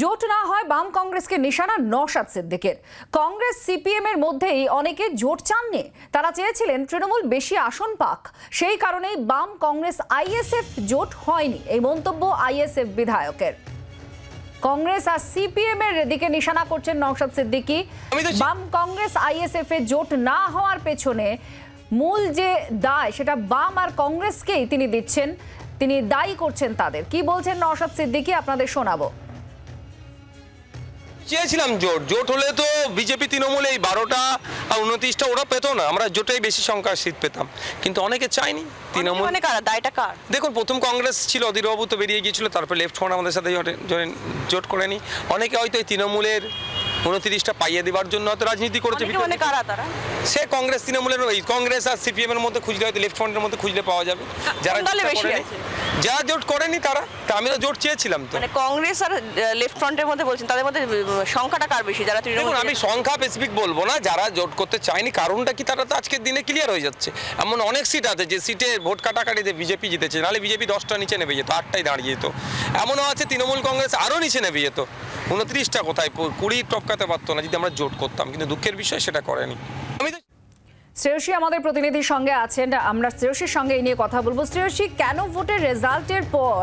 জোট না হয় বাম কংগ্রেসকে নিশানা নওশাদ সিদ্দিকের। কংগ্রেস সিপিএম এর মধ্যেই অনেকে জোট চাননি, তারা চেয়েছিলেন তৃণমূল বেশি আসন পাক। সেই কারণেই বাম কংগ্রেস আইএসএফ জোট হয়নি, এই মন্তব্য আইএসএফ বিধায়কের। কংগ্রেস আর সিপিএম এর দিকে নিশানা করছেন নওশাদ সিদ্দিকী। বাম কংগ্রেস আইএসএফ এ জোট না হওয়ার পেছনে মূল যে দায় সেটা বাম আর কংগ্রেসকেই তিনি দিচ্ছেন, তিনি দায়ী করছেন তাদের। কি বলছেন নওশাদ সিদ্দিকী আপনাদের শোনাবো। চেয়েছিলাম জোট হলে তো বিজেপি তৃণমূল এই 12টা আর 29টা ওরা পেতো না, আমরা জোটেই বেশি সংখ্যার সিট পেতাম, কিন্তু অনেকে চাইনি। তৃণমূল দায়টা কার? দেখুন, প্রথম কংগ্রেস ছিল, অধীরবাবু তো বেরিয়ে গিয়েছিল, তারপর লেফট ফ্রন্ট আমাদের সাথে জোট করেনি। অনেকে হয়তো এই তৃণমূলের 29টা পাইয়ে দেওয়ার জন্য হয়তো রাজনীতি করেছে। সে কংগ্রেস তৃণমূলের ওই কংগ্রেস আর সিপিএম এর মধ্যে খুঁজলে হয়তো লেফট ফ্রন্টের মধ্যে খুঁজলে পাওয়া যাবে। যারা জোট করেনি তারা, আমি তো জোট চেয়েছিলাম। তো কংগ্রেস আর লেফট ফ্রন্টের মধ্যে বলছেন, তাদের মধ্যে সংখ্যাটা কার বেশি? যারা তৃণমূল, আমি সংখ্যা স্পেসিফিক বলবো না, যারা জোট করতে চায়নি কারণটা কি তারা তো আজকের দিনে ক্লিয়ার হয়ে যাচ্ছে। এমন অনেক সিট আছে যে সিটে ভোট কাটাকাটিতে বিজেপি জিতেছে, নাহলে বিজেপি 10টা নিচে নেবে যেত, 8টাই দাঁড়িয়ে যেত। এমনও আছে তৃণমূল কংগ্রেস আরও নিচে নেবে যেত, 29টা কোথায় 20 টপকাতে পারতো না যদি আমরা জোট করতাম, কিন্তু দুঃখের বিষয় সেটা করেনি। শ্রেয়সী আমাদের প্রতিনিধির সঙ্গে আছেন, আমরা শ্রেয়সীর সঙ্গে এই নিয়ে কথা বলবো। শ্রেয়সী, কেন ভোটের রেজাল্টের পর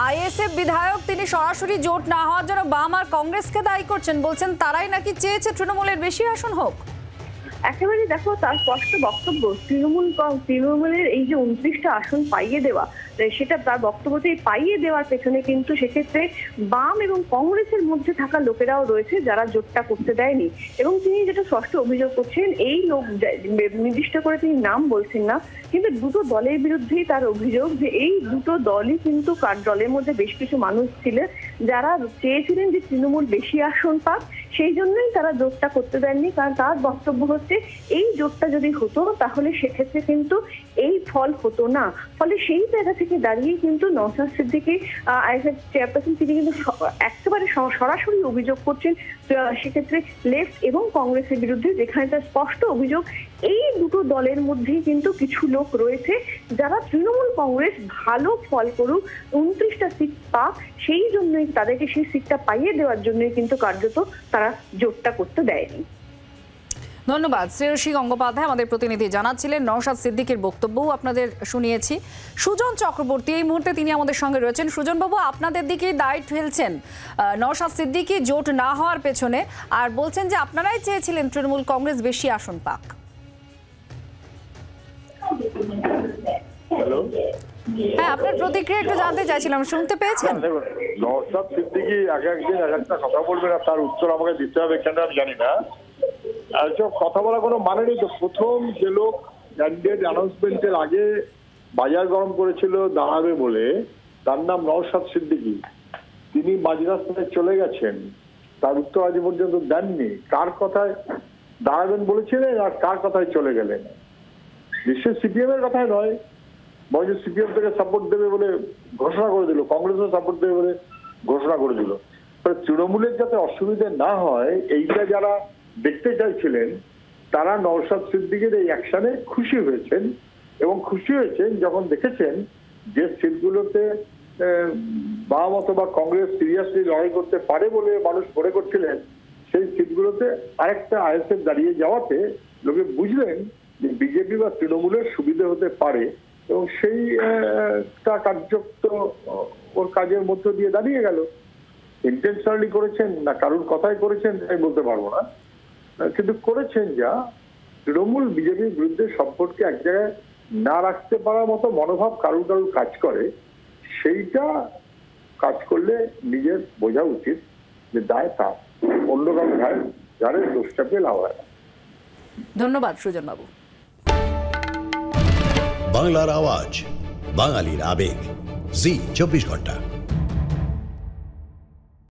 আইএসএফ বিধায়ক তিনি সরাসরি জোট না হওয়ার জন্য বাম আর কংগ্রেসকে দায়ী করছেন? বলছেন তারাই নাকি চেয়েছে তৃণমূলের বেশি আসন হোক। একেবারে দেখো, তার স্পষ্ট বক্তব্য তৃণমূলের এই যে 29টা আসন পাইয়ে দেওয়া, সেটা তার বক্তব্যতে পাইয়ে দেওয়ার পেছনে কিন্তু সেক্ষেত্রে বাম এবং কংগ্রেসের মধ্যে থাকা লোকেরাও রয়েছে যারা জোটটা করতে দেয়নি। এবং তিনি যেটা স্পষ্ট অভিযোগ করছেন, এই লোক নির্দিষ্ট করে তিনি নাম বলছেন না, কিন্তু দুটো দলের বিরুদ্ধেই তার অভিযোগ যে এই দুটো দলই কিন্তু দলের মধ্যে বেশ কিছু মানুষ ছিলেন যারা চেয়েছিলেন যে তৃণমূল বেশি আসন পাক, সেই জন্যই তারা জোটটা করতে দেননি। কারণ তার বক্তব্য হচ্ছে এই জোটটা যদি হতো তাহলে সেক্ষেত্রে কিন্তু এই ফল হতো না। ফলে সেই জায়গা থেকে দাঁড়িয়ে কিন্তু নওশাদ সিদ্দিকী আইএসএফ চেয়ারপারসন তিনি কিন্তু একেবারে সরাসরি অভিযোগ করছেন সেক্ষেত্রে লেফট এবং কংগ্রেসের বিরুদ্ধে, যেখানে তার স্পষ্ট অভিযোগ এই দুটো দলের মধ্যেই কিন্তু কিছু লোক রয়েছে যারা তৃণমূল কংগ্রেস ভালো ফল করুক, 29টা সিট পাক, সেই জন্যই তাদেরকে সেই সিটটা পাইয়ে দেওয়ার জন্যই কিন্তু কার্যত তারা জোটটা করতে দেয়নি। ধন্যবাদ। শ্রেয়সী গঙ্গোপাধ্যায় আমাদের প্রতিনিধি জানাচ্ছিলেন। নওশাদ সিদ্দিকীর বক্তব্যও আপনাদের শুনিয়েছি। সুজন চক্রবর্তী এই মুহূর্তে তিনি আমাদের সঙ্গে রয়েছেন। সুজন বাবু, আপনাদের দিকেই দায় ঠেলছেন নওশাদ সিদ্দিকী জোট না হওয়ার পেছনে, আর বলছেন যে আপনারাই চেয়েছিলেন তৃণমূল কংগ্রেস বেশি আসন পাক। হ্যাঁ, আপনার প্রতিক্রিয়া একটু জানতে চাইছিলাম, শুনতে পেয়েছেন? নওশাদ সিদ্দিকী একদিন এক একটা কথা বলবেন আর তার উত্তর আমাকে দিতে হবে কেন আমি জানি না। আর সব কথা বলা কোনো মানে নেই তো। প্রথম যে লোক ক্যান্ডিডেট অ্যানাউন্সমেন্টের আগে বাজার গরম করেছিল দাঁড়াবে বলে, তার নাম নওশাদ সিদ্দিকী। তিনি মাঝ রাস্তায় চলে গেছেন, তার উত্তর আজ পর্যন্ত দেননি। কার কথায় দাঁড়াবেন বলেছিলেন আর কার কথায় চলে গেলেন? নিশ্চয়ই সিপিএম এর কথায় নয়, বরং সিপিএম থেকে সাপোর্ট দেবে বলে ঘোষণা করে দিল, কংগ্রেসও সাপোর্ট দেবে বলে ঘোষণা করে দিল। তৃণমূলের যাতে অসুবিধা না হয় এইটা যারা দেখতে চাইছিলেন তারা নওশাদ সিদ্দিকীর এই অ্যাকশনে খুশি হয়েছেন, এবং খুশি হয়েছেন যখন দেখেছেন যে সিটগুলোতে বাম অথবা কংগ্রেস সিরিয়াসলি লড়াই করতে পারে বলে মানুষ মনে করছিলেন, সেই সিটগুলোতে আরেকটা আইএসএফ দাঁড়িয়ে যাওয়াতে লোকে বুঝলেন যে বিজেপি বা তৃণমূলের সুবিধা হতে পারে, এবং সেইটা কার্যত ওর কাজের মধ্য দিয়ে দাঁড়িয়ে গেল। ইন্টেনশনালি করেছেন না কারোর কথাই করেছেন তাই বলতে পারবো না, কিন্তু করেছেন যা তৃণমূল বিজেপির বিরুদ্ধে সম্পর্কে এক জায়গায় না রাখতে পারার মতো মনোভাব কারুর কাজ করে, সেইটা কাজ করলে নিজের বোঝা উচিত যে দায় তার, অন্য কারো দায় যারা দোষটাকে লাভ হয় না। ধন্যবাদ সুজন বাবু। বাংলার আওয়াজ, বাঙালির আবেগ, জি 24 ঘন্টা।